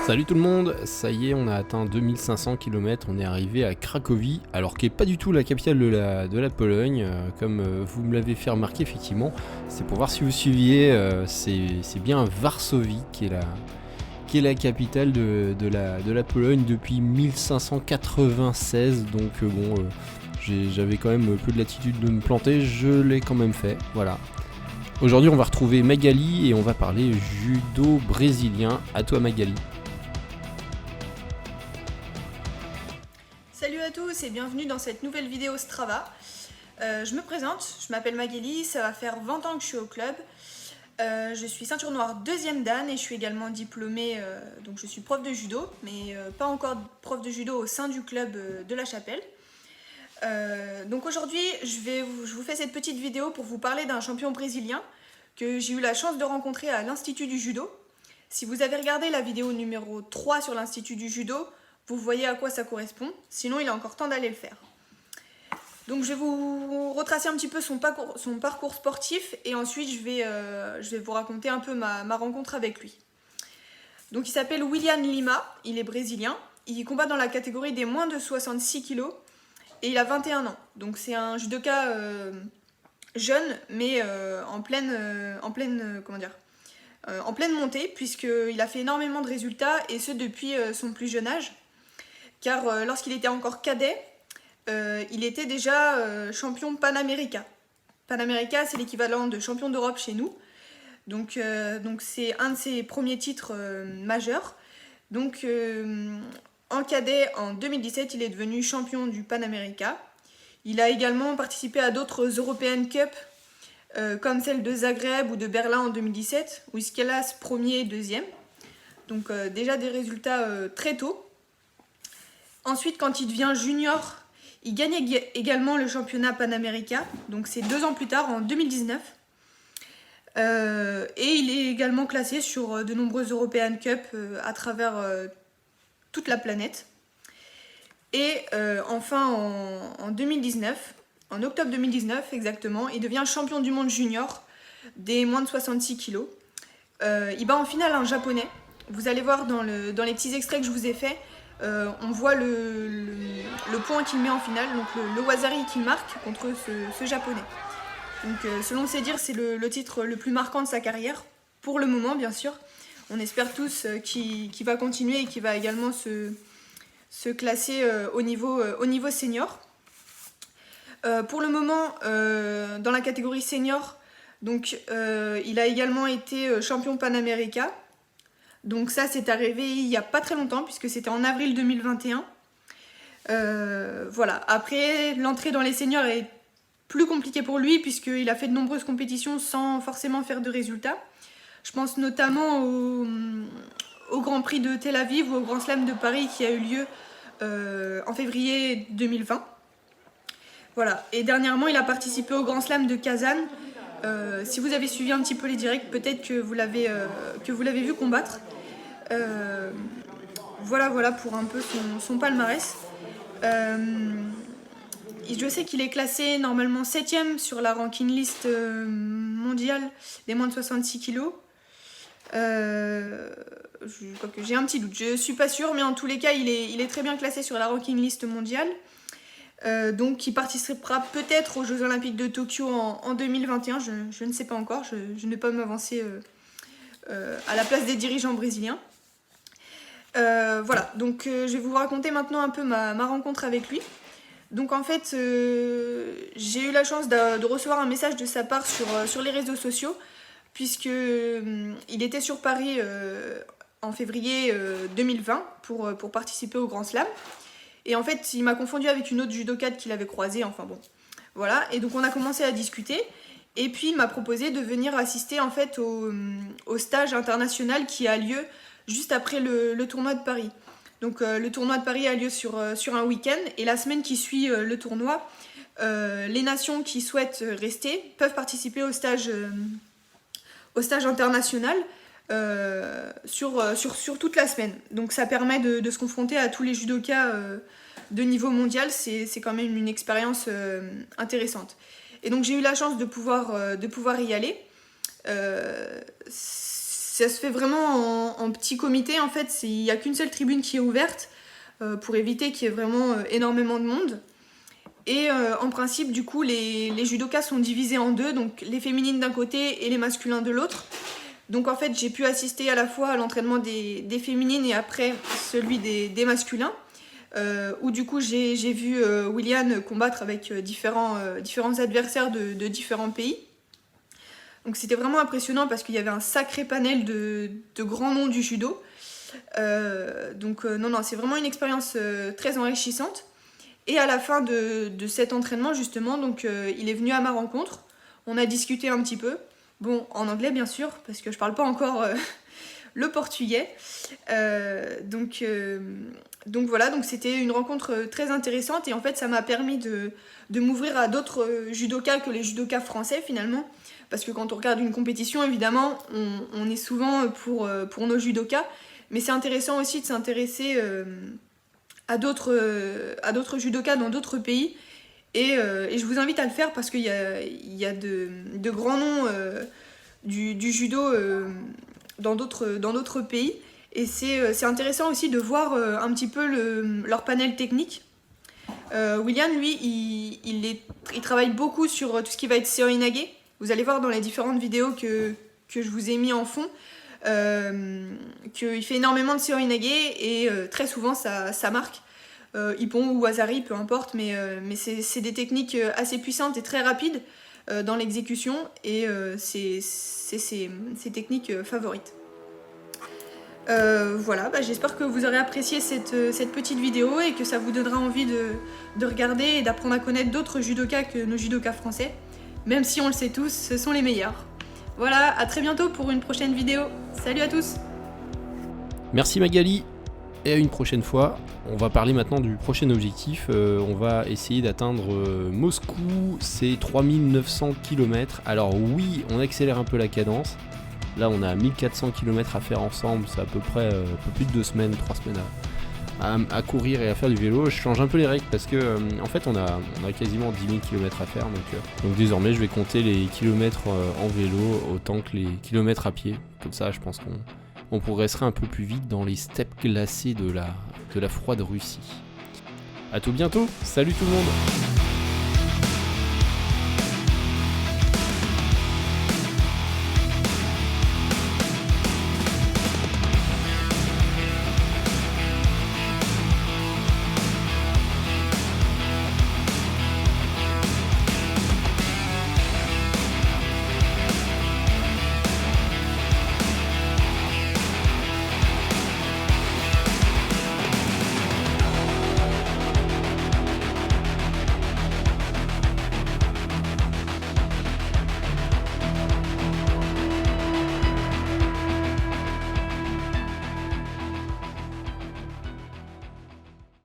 Salut tout le monde, ça y est, on a atteint 2500 km, on est arrivé à Cracovie, alors qui n'est pas du tout la capitale de la Pologne, comme vous me l'avez fait remarquer effectivement. C'est pour voir si vous suiviez, c'est bien Varsovie qui est la capitale de la Pologne depuis 1596, donc j'avais quand même peu de latitude de me planter, je l'ai quand même fait, voilà. Aujourd'hui on va retrouver Magali et on va parler judo brésilien. À toi Magali. Salut à tous et bienvenue dans cette nouvelle vidéo Strava. Je me présente, je m'appelle Magali, ça va faire 20 ans que je suis au club. Je suis ceinture noire 2e dan et je suis également diplômée, donc je suis prof de judo, mais pas encore prof de judo au sein du club de La Chapelle. Donc aujourd'hui, je vous fais cette petite vidéo pour vous parler d'un champion brésilien que j'ai eu la chance de rencontrer à l'Institut du Judo. Si vous avez regardé la vidéo numéro 3 sur l'Institut du Judo, vous voyez à quoi ça correspond, sinon il est encore temps d'aller le faire. Donc je vais vous retracer un petit peu son parcours sportif et ensuite je vais vous raconter un peu ma rencontre avec lui. Donc il s'appelle William Lima, il est brésilien, il combat dans la catégorie des moins de 66 kg et il a 21 ans. Donc c'est un judoka jeune mais en pleine montée puisqu'il a fait énormément de résultats et ce depuis son plus jeune âge. Car lorsqu'il était encore cadet, il était déjà champion Panamérica. Panamérica, c'est l'équivalent de champion d'Europe chez nous. Donc c'est un de ses premiers titres majeurs. Donc en cadet, en 2017, il est devenu champion du Panamérica. Il a également participé à d'autres European Cup, comme celle de Zagreb ou de Berlin en 2017, où il se classe premier et deuxième. Donc déjà des résultats très tôt. Ensuite, quand il devient junior, il gagne également le championnat Panamérica, donc c'est 2 ans plus tard, en 2019. Et il est également classé sur de nombreux European Cup à travers toute la planète. Et enfin, en 2019, en octobre 2019 exactement, il devient champion du monde junior des moins de 66 kg. Il bat en finale un japonais. Vous allez voir dans les petits extraits que je vous ai faits, on voit le point qu'il met en finale, donc le Wazari qu'il marque contre ce japonais. Donc selon ses dires, c'est le titre le plus marquant de sa carrière, pour le moment bien sûr. On espère tous qu'il va continuer et qu'il va également se classer au niveau senior. Pour le moment, dans la catégorie senior, donc, il a également été champion Panamérica. Donc ça, c'est arrivé il n'y a pas très longtemps, puisque c'était en avril 2021. Voilà. Après, l'entrée dans les seniors est plus compliquée pour lui, puisqu'il a fait de nombreuses compétitions sans forcément faire de résultats. Je pense notamment au Grand Prix de Tel Aviv ou au Grand Slam de Paris qui a eu lieu en février 2020. Voilà. Et dernièrement, il a participé au Grand Slam de Kazan. Si vous avez suivi un petit peu les directs, peut-être que vous l'avez vu combattre. Voilà pour un peu son palmarès. Je sais qu'il est classé normalement 7ème sur la ranking list mondiale des moins de 66 kg. J'ai un petit doute, je suis pas sûre, mais en tous les cas, il est très bien classé sur la ranking list mondiale. Donc il participera peut-être aux Jeux Olympiques de Tokyo en 2021, je ne sais pas encore, je ne vais pas m'avancer à la place des dirigeants brésiliens. Voilà, donc je vais vous raconter maintenant un peu ma rencontre avec lui. Donc en fait, j'ai eu la chance de recevoir un message de sa part sur les réseaux sociaux, puisque il était sur Paris en février 2020 pour participer au Grand Slam. Et en fait, il m'a confondu avec une autre judokate qu'il avait croisée, enfin bon. Voilà, et donc on a commencé à discuter. Et puis il m'a proposé de venir assister en fait au stage international qui a lieu juste après le tournoi de Paris. Donc le tournoi de Paris a lieu sur un week-end. Et la semaine qui suit le tournoi, les nations qui souhaitent rester peuvent participer au stage international. Sur toute la semaine. Donc ça permet de se confronter à tous les judokas de niveau mondial. C'est quand même une expérience intéressante. Et donc j'ai eu la chance de pouvoir y aller. ça se fait vraiment en petit comité en fait, il n'y a qu'une seule tribune qui est ouverte pour éviter qu'il y ait vraiment énormément de monde. Et en principe du coup les judokas sont divisés en deux, donc les féminines d'un côté et les masculins de l'autre. Donc en fait j'ai pu assister à la fois à l'entraînement des féminines et après celui des masculins. Où du coup j'ai vu Willian combattre avec différents adversaires de différents pays. Donc c'était vraiment impressionnant parce qu'il y avait un sacré panel de grands noms du judo. Non, c'est vraiment une expérience très enrichissante. Et à la fin de cet entraînement justement, donc, il est venu à ma rencontre. On a discuté un petit peu. Bon, en anglais bien sûr, parce que je parle pas encore le portugais. Donc voilà, donc c'était une rencontre très intéressante et en fait ça m'a permis de m'ouvrir à d'autres judokas que les judokas français finalement. Parce que quand on regarde une compétition, évidemment, on est souvent pour nos judokas, mais c'est intéressant aussi de s'intéresser à d'autres judokas dans d'autres pays. Et je vous invite à le faire parce qu'il y a de grands noms du judo dans d'autres pays. Et c'est intéressant aussi de voir un petit peu leur panel technique. William, lui, il travaille beaucoup sur tout ce qui va être seoinage. Vous allez voir dans les différentes vidéos que je vous ai mis en fond qu'il fait énormément de seoinage et très souvent ça marque. Ippon ou Wasari, peu importe, mais c'est des techniques assez puissantes et très rapides dans l'exécution et c'est ses techniques favorites. Voilà, j'espère que vous aurez apprécié cette petite vidéo et que ça vous donnera envie de regarder et d'apprendre à connaître d'autres judokas que nos judokas français. Même si on le sait tous, ce sont les meilleurs. Voilà, à très bientôt pour une prochaine vidéo. Salut à tous! Merci Magali, et à une prochaine fois. On va parler maintenant du prochain objectif. On va essayer d'atteindre Moscou, c'est 3900 km. Alors oui, on accélère un peu la cadence. Là on a 1400 km à faire ensemble, c'est à peu près un peu plus de 2 semaines, 3 semaines à courir et à faire du vélo. Je change un peu les règles parce que en fait on a quasiment 10 000 km à faire, donc désormais je vais compter les kilomètres en vélo autant que les kilomètres à pied. Comme ça je pense qu'on progresserait un peu plus vite dans les steppes glacées de la froide Russie. A tout bientôt, salut tout le monde!